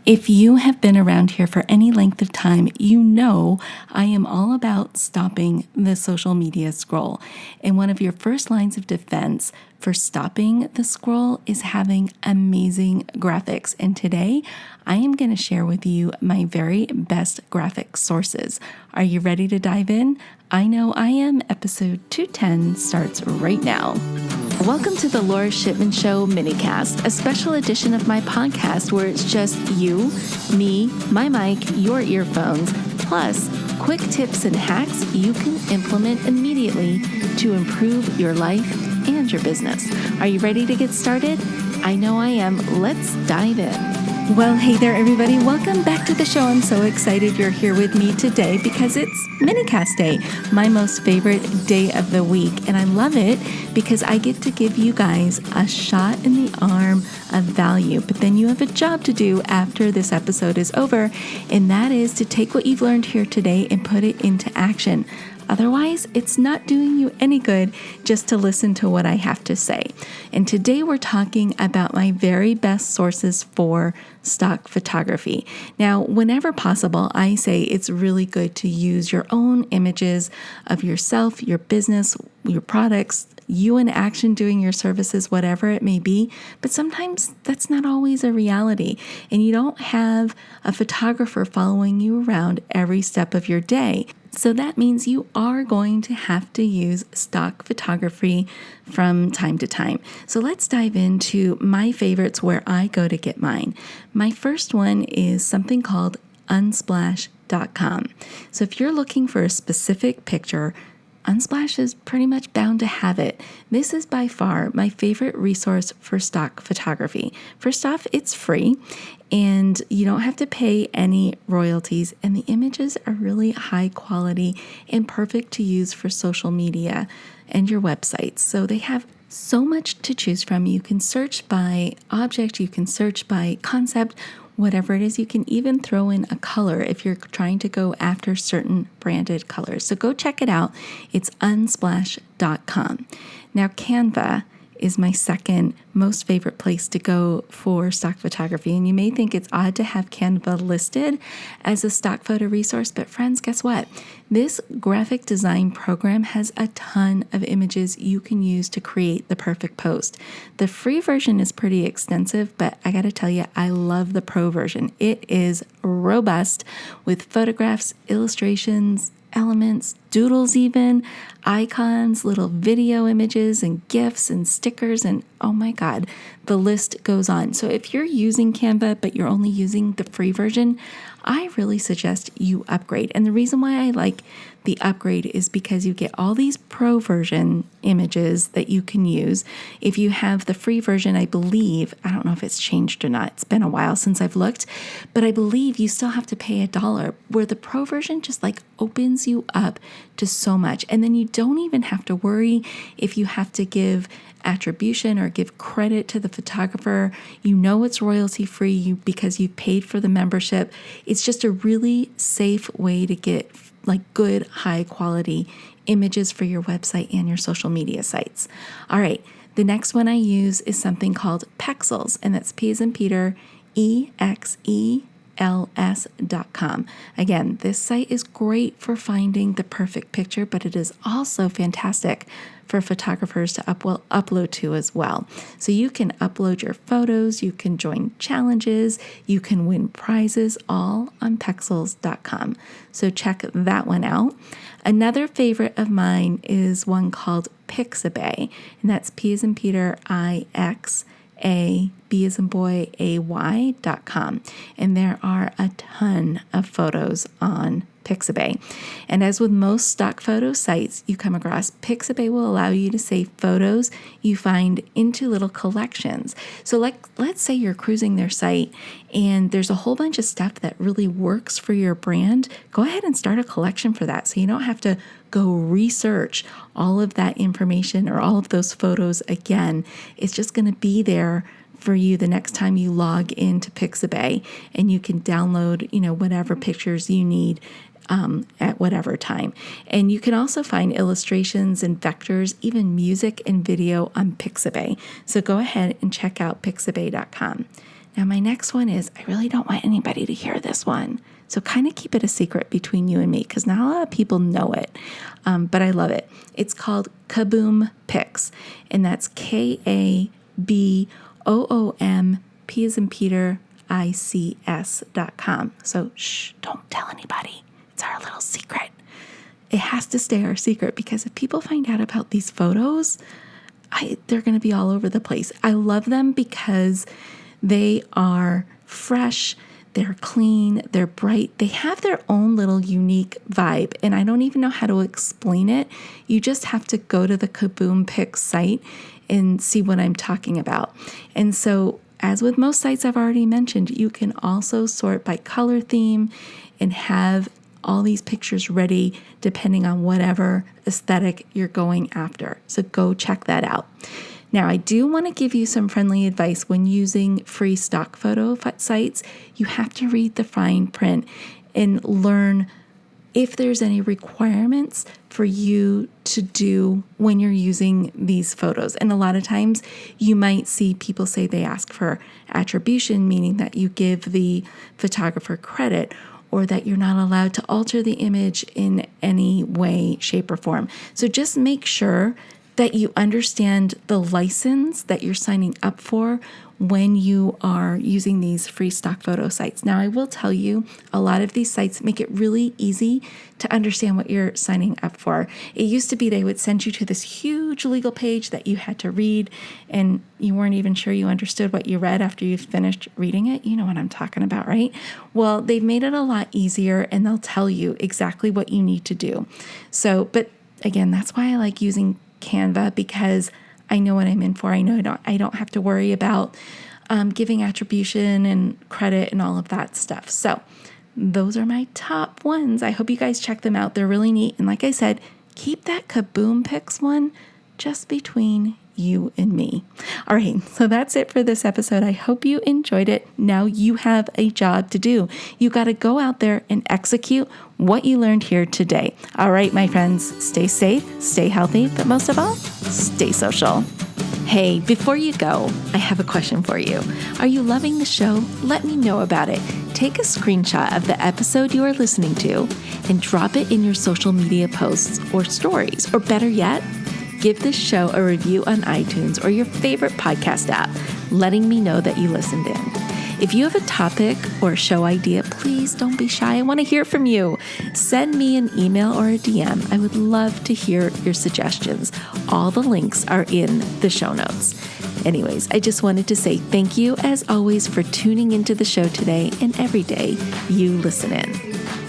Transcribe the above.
If you have been around here for any length of time, you know I am all about stopping the social media scroll. And one of your first lines of defense for stopping the scroll is having amazing graphics. And today I am going to share with you my very best graphic sources. Are you ready to dive in? I know I am. Episode 210 starts right now. Welcome to the Lora Shipman Show minicast, a special edition of my podcast where it's just you, me, my mic, your earphones, plus quick tips and hacks you can implement immediately to improve your life and your business. Are you ready to get started? I know I am. Let's dive in. Well, hey there, everybody. Welcome back to the show. I'm so excited you're here with me today because it's minicast day, my most favorite day of the week. And I love it because I get to give you guys a shot in the arm of value. But then you have a job to do after this episode is over, and that is to take what you've learned here today and put it into action. Otherwise, it's not doing you any good just to listen to what I have to say. And today we're talking about my very best sources for stock photography. Now, whenever possible, I say it's really good to use your own images of yourself, your business, your products, you in action doing your services, whatever it may be. But sometimes that's not always a reality. And you don't have a photographer following you around every step of your day. So that means you are going to have to use stock photography from time to time. So let's dive into my favorites where I go to get mine. My first one is something called unsplash.com. So if you're looking for a specific picture, Unsplash is pretty much bound to have it. This is by far my favorite resource for stock photography. First off, it's free and you don't have to pay any royalties, and the images are really high quality and perfect to use for social media and your websites. So they have so much to choose from. You can search by object, you can search by concept, whatever it is. You can even throw in a color if you're trying to go after certain branded colors. So go check it out. It's unsplash.com. Now, Canva is my second most favorite place to go for stock photography. And you may think it's odd to have Canva listed as a stock photo resource, but friends, guess what? This graphic design program has a ton of images you can use to create the perfect post. The free version is pretty extensive, but I gotta tell you, I love the pro version. It is robust with photographs, illustrations, elements, doodles even, icons, little video images and GIFs and stickers, and oh my God, the list goes on. So if you're using Canva, but you're only using the free version, I really suggest you upgrade. And the reason why I like the upgrade is because you get all these pro version images that you can use. If you have the free version, I believe, I don't know if it's changed or not, it's been a while since I've looked, but I believe you still have to pay $1, where the pro version just like opens you up to so much. And then you don't even have to worry if you have to give attribution or give credit to the photographer. You know it's royalty free because you've paid for the membership. It's just a really safe way to get like good, high quality images for your website and your social media sites. All right, the next one I use is something called Pexels, and that's P as in Peter, EXELS.com. Again, this site is great for finding the perfect picture, but it is also fantastic for photographers to upload to as well. So you can upload your photos, you can join challenges, you can win prizes, all on Pexels.com. So check that one out. Another favorite of mine is one called Pixabay, and that's P as in Peter, IXA, B as in boy, AY.com. And there are a ton of photos on Pixabay. And as with most stock photo sites you come across, Pixabay will allow you to save photos you find into little collections. So let's say you're cruising their site and there's a whole bunch of stuff that really works for your brand. Go ahead and start a collection for that so you don't have to go research all of that information or all of those photos again. It's just going to be there for you the next time you log into Pixabay, and you can download, whatever pictures you need at whatever time. And you can also find illustrations and vectors, even music and video on Pixabay. So go ahead and check out pixabay.com. Now, my next one is, I really don't want anybody to hear this one. So kind of keep it a secret between you and me because not a lot of people know it, but I love it. It's called Kaboom Pics, and that's Kaboom, P as in Peter, ICS.com. So don't tell anybody. It's our little secret. It has to stay our secret because if people find out about these photos, they're going to be all over the place. I love them because they are fresh, they're clean, they're bright. They have their own little unique vibe, and I don't even know how to explain it. You just have to go to the Kaboom Pics site and see what I'm talking about. And so, as with most sites I've already mentioned, you can also sort by color theme and have all these pictures ready depending on whatever aesthetic you're going after. So go check that out. Now, I do want to give you some friendly advice when using free stock photo sites. You have to read the fine print and learn if there's any requirements for you to do when you're using these photos. And a lot of times you might see people say they ask for attribution, meaning that you give the photographer credit, or that you're not allowed to alter the image in any way, shape, or form. So just make sure that you understand the license that you're signing up for when you are using these free stock photo sites. Now, I will tell you, a lot of these sites make it really easy to understand what you're signing up for. It used to be they would send you to this huge legal page that you had to read, and you weren't even sure you understood what you read after you finished reading it. You know what I'm talking about, right? Well, they've made it a lot easier, and they'll tell you exactly what you need to do. So, but again, that's why I like using Canva, because I know what I'm in for. I know I don't have to worry about giving attribution and credit and all of that stuff. So those are my top ones. I hope you guys check them out. They're really neat. And like I said, keep that Kaboom Pics one just between you and me. All right, so that's it for this episode. I hope you enjoyed it. Now you have a job to do. You got to go out there and execute what you learned here today. All right, my friends, stay safe, stay healthy, but most of all, stay social. Hey, before you go, I have a question for you. Are you loving the show? Let me know about it. Take a screenshot of the episode you are listening to and drop it in your social media posts or stories. Or better yet, give this show a review on iTunes or your favorite podcast app, letting me know that you listened in. If you have a topic or show idea, please don't be shy. I want to hear from you. Send me an email or a DM. I would love to hear your suggestions. All the links are in the show notes. Anyways, I just wanted to say thank you, as always, for tuning into the show today and every day you listen in.